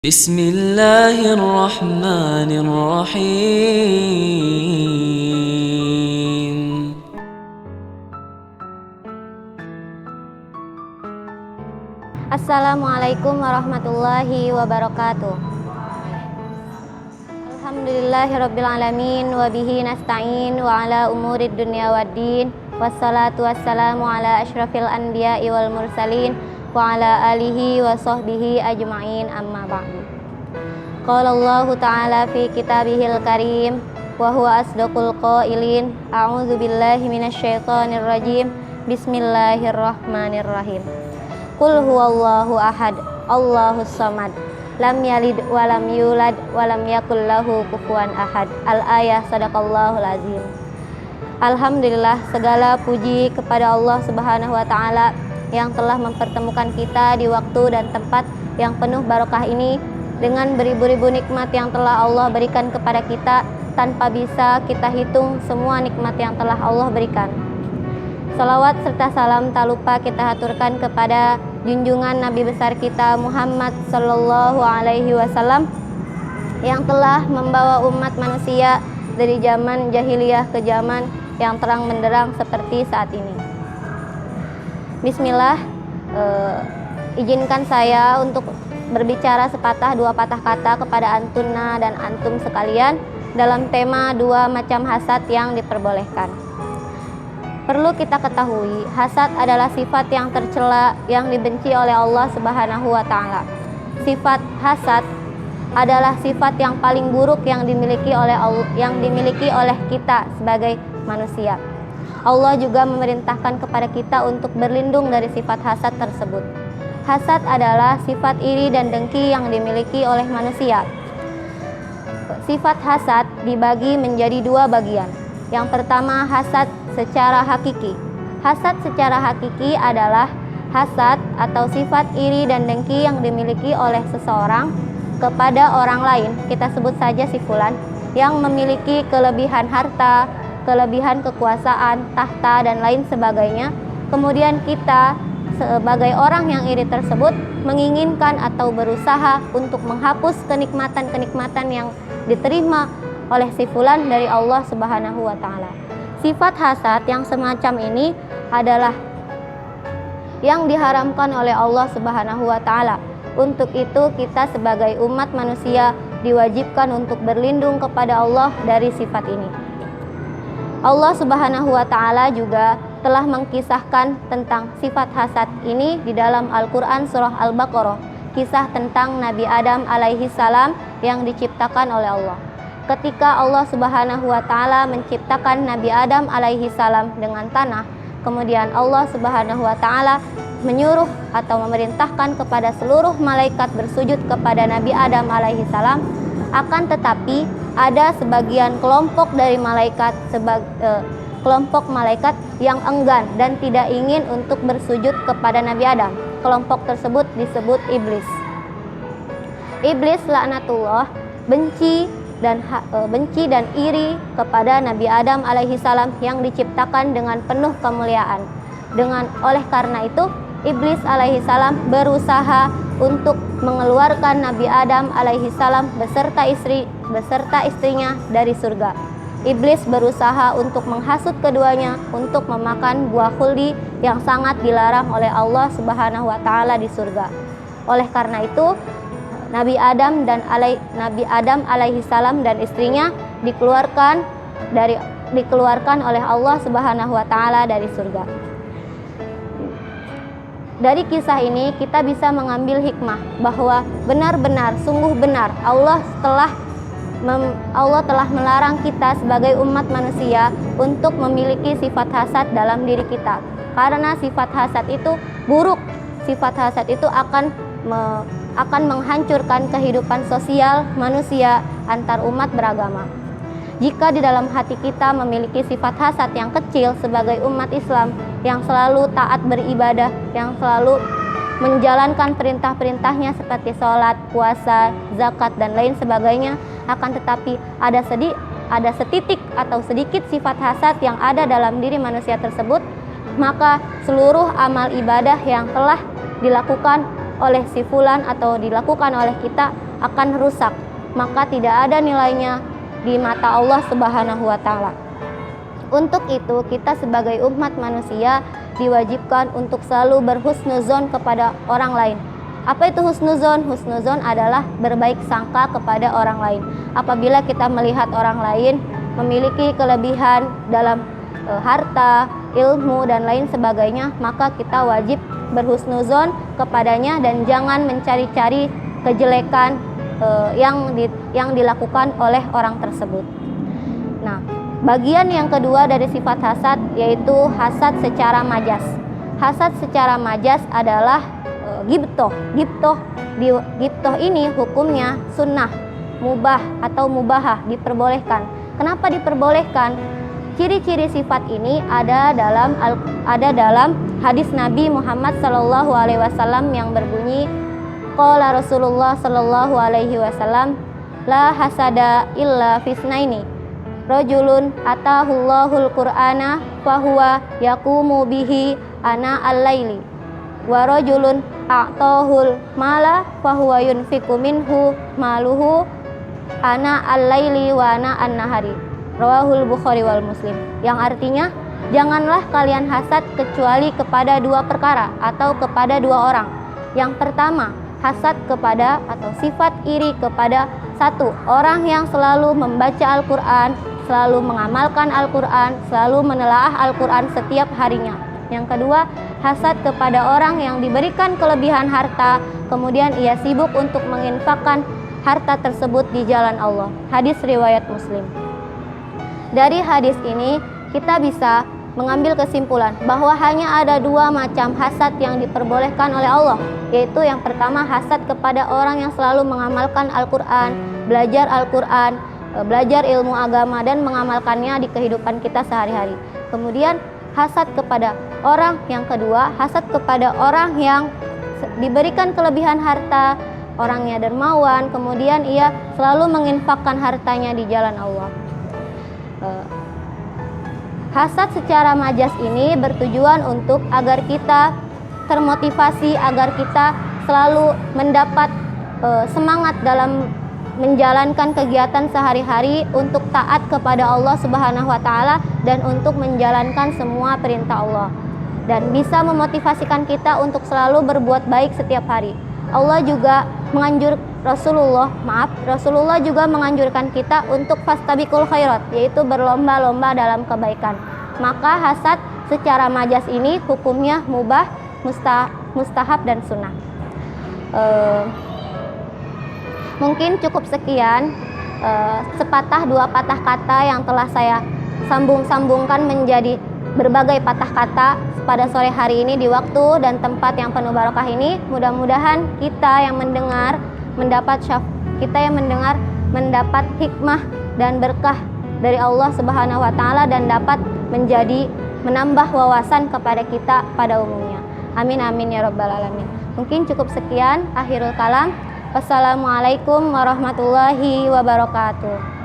Bismillahirrahmanirrahim. Assalamualaikum warahmatullahi wabarakatuh. Alhamdulillahirrabbilalamin. Wabihi nasta'in wa ala umurid dunya waddin. Wassalatu wassalamu ala ashrafil anbiya'i wal mursalin wa ala alihi wa sahbihi ajma'in, amma ba'du. Qala Allahu ta'ala fi kitabihil karim wa huwa asdaqul qailin. A'udzu billahi minasyaitonir rajim. Bismillahirrahmanirrahim. Qul huwallahu ahad, Allahus samad, lam yalid wa lam yulad wa lam yakul lahu kufuwan ahad. Al-ayah, sadaqallahul azim. Alhamdulillah, segala puji kepada Allah Subhanahu wa taala yang telah mempertemukan kita di waktu dan tempat yang penuh barokah ini dengan beribu-ribu nikmat yang telah Allah berikan kepada kita tanpa bisa kita hitung semua nikmat yang telah Allah berikan. Salawat serta salam tak lupa kita haturkan kepada junjungan Nabi besar kita Muhammad Sallallahu Alaihi Wasallam yang telah membawa umat manusia dari zaman jahiliyah ke zaman yang terang benderang seperti saat ini. Bismillah, izinkan saya untuk berbicara sepatah dua patah kata kepada antuna dan antum sekalian dalam tema dua macam hasad yang diperbolehkan. Perlu kita ketahui, hasad adalah sifat yang tercela yang dibenci oleh Allah Subhanahu wa taala. Sifat hasad adalah sifat yang paling buruk yang dimiliki oleh kita sebagai manusia. Allah juga memerintahkan kepada kita untuk berlindung dari sifat hasad tersebut. Hasad adalah sifat iri dan dengki yang dimiliki oleh manusia. Sifat hasad dibagi menjadi dua bagian. Yang pertama, hasad secara hakiki. Hasad secara hakiki adalah hasad atau sifat iri dan dengki yang dimiliki oleh seseorang kepada orang lain, kita sebut saja si fulan, yang memiliki kelebihan harta, kelebihan kekuasaan, tahta, dan lain sebagainya. Kemudian kita sebagai orang yang iri tersebut menginginkan atau berusaha untuk menghapus kenikmatan-kenikmatan yang diterima oleh si fulan dari Allah Subhanahu wa taala. Sifat hasad yang semacam ini adalah yang diharamkan oleh Allah Subhanahu wa taala. Untuk itu kita sebagai umat manusia diwajibkan untuk berlindung kepada Allah dari sifat ini. Allah Subhanahu wa taala juga telah mengkisahkan tentang sifat hasad ini di dalam Al-Qur'an surah Al-Baqarah, kisah tentang Nabi Adam alaihi salam yang diciptakan oleh Allah. Ketika Allah Subhanahu wa taala menciptakan Nabi Adam alaihi salam dengan tanah, kemudian Allah Subhanahu wa taala menyuruh atau memerintahkan kepada seluruh malaikat bersujud kepada Nabi Adam alaihi salam. Akan tetapi ada sebagian kelompok dari malaikat, kelompok malaikat yang enggan dan tidak ingin untuk bersujud kepada Nabi Adam. Kelompok tersebut disebut iblis. Iblis laknatullah benci dan iri kepada Nabi Adam alaihi salam yang diciptakan dengan penuh kemuliaan. Oleh karena itu, iblis alaihi salam berusaha untuk mengeluarkan Nabi Adam alaihi salam beserta istrinya dari surga. Iblis berusaha untuk menghasut keduanya untuk memakan buah khuldi yang sangat dilarang oleh Allah Subhanahu wa taala di surga. Oleh karena itu, Nabi Adam alaihi salam dan istrinya dikeluarkan oleh Allah Subhanahu wa taala dari surga. Dari kisah ini kita bisa mengambil hikmah bahwa benar-benar, sungguh benar Allah telah melarang kita sebagai umat manusia untuk memiliki sifat hasad dalam diri kita. Karena sifat hasad itu buruk. Sifat hasad itu akan menghancurkan kehidupan sosial manusia antar umat beragama. Jika di dalam hati kita memiliki sifat hasad yang kecil sebagai umat Islam yang selalu taat beribadah, yang selalu menjalankan perintah-perintahnya seperti sholat, puasa, zakat, dan lain sebagainya, akan tetapi ada setitik atau sedikit sifat hasad yang ada dalam diri manusia tersebut, maka seluruh amal ibadah yang telah dilakukan oleh si fulan atau dilakukan oleh kita akan rusak, maka tidak ada nilainya di mata Allah Subhanahu wa taala. Untuk itu, kita sebagai umat manusia diwajibkan untuk selalu berhusnuzon kepada orang lain. Apa itu husnuzon? Husnuzon adalah berbaik sangka kepada orang lain. Apabila kita melihat orang lain memiliki kelebihan dalam harta, ilmu, dan lain sebagainya, maka kita wajib berhusnuzon kepadanya dan jangan mencari-cari kejelekan yang dilakukan oleh orang tersebut. Nah, bagian yang kedua dari sifat hasad yaitu hasad secara majas. Hasad secara majas adalah ghibtoh. Ghibtoh ini hukumnya sunnah, mubah atau mubahah, diperbolehkan. Kenapa diperbolehkan? Ciri-ciri sifat ini ada dalam hadis Nabi Muhammad SAW yang berbunyi, qala Rasulullah SAW, la hasada illa fisnaini, rajulun atahullahul qur'ana fahuwa yaqumu bihi ana al-laili, wa rajulun a'tahul mala fahuwa yunfiqu minhu maluhu ana al-laili wa ana an-nahari. Rawahul Bukhari wal Muslim. Yang artinya, janganlah kalian hasad kecuali kepada dua perkara atau kepada dua orang. Yang pertama, hasad kepada atau sifat iri kepada satu orang yang selalu membaca Al-Quran, selalu mengamalkan Al-Quran, selalu menelaah Al-Quran setiap harinya. Yang kedua, hasad kepada orang yang diberikan kelebihan harta, kemudian ia sibuk untuk menginfakkan harta tersebut di jalan Allah. Hadis riwayat Muslim. Dari hadis ini kita bisa mengambil kesimpulan bahwa hanya ada dua macam hasad yang diperbolehkan oleh Allah, yaitu yang pertama hasad kepada orang yang selalu mengamalkan Al-Quran, belajar Al-Quran, belajar ilmu agama dan mengamalkannya di kehidupan kita sehari-hari. Kemudian hasad kepada orang yang kedua, hasad kepada orang yang diberikan kelebihan harta, orangnya dermawan, kemudian ia selalu menginfakkan hartanya di jalan Allah. Hasad secara majas ini bertujuan untuk agar kita termotivasi, agar kita selalu mendapat semangat dalam menjalankan kegiatan sehari-hari untuk taat kepada Allah Subhanahu wa taala dan untuk menjalankan semua perintah Allah, dan bisa memotivasikan kita untuk selalu berbuat baik setiap hari. Rasulullah juga menganjurkan kita untuk fastabiqul khairat, yaitu berlomba-lomba dalam kebaikan. Maka hasad secara majas ini hukumnya mubah, mustahab dan sunnah. Mungkin cukup sekian sepatah dua patah kata yang telah saya sambung-sambungkan menjadi berbagai patah kata pada sore hari ini di waktu dan tempat yang penuh barokah ini. Mudah-mudahan kita yang mendengar mendapat hikmah dan berkah dari Allah Subhanahu wa taala dan dapat menambah wawasan kepada kita pada umumnya. Amin amin ya rabbal alamin. Mungkin cukup sekian, akhirul kalam. Wassalamualaikum warahmatullahi wabarakatuh.